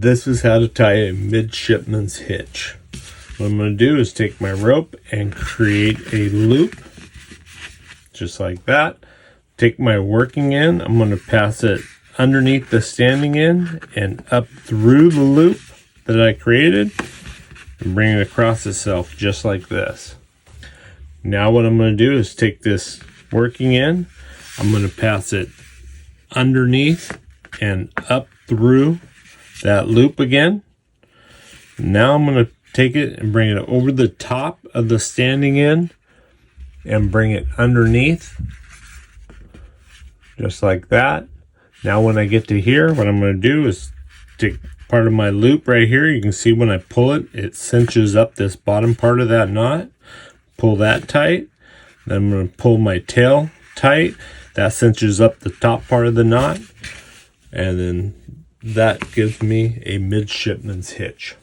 This is how to tie a midshipman's hitch. What I'm going to do is take my rope and create a loop, just like that. Take my working end, I'm going to pass it underneath the standing end and up through the loop that I created and bring it across itself just like this. Now what I'm going to do is take this working end, I'm going to pass it underneath and up through that loop again. Now I'm going to take it and bring it over the top of the standing end and bring it underneath just like that. Now when I get to here, what I'm going to do is take part of my loop right here. You can see when I pull it, it cinches up this bottom part of that knot. Pull that tight. Then I'm going to pull my tail tight. That cinches up the top part of the knot. And then that gives me a midshipman's hitch.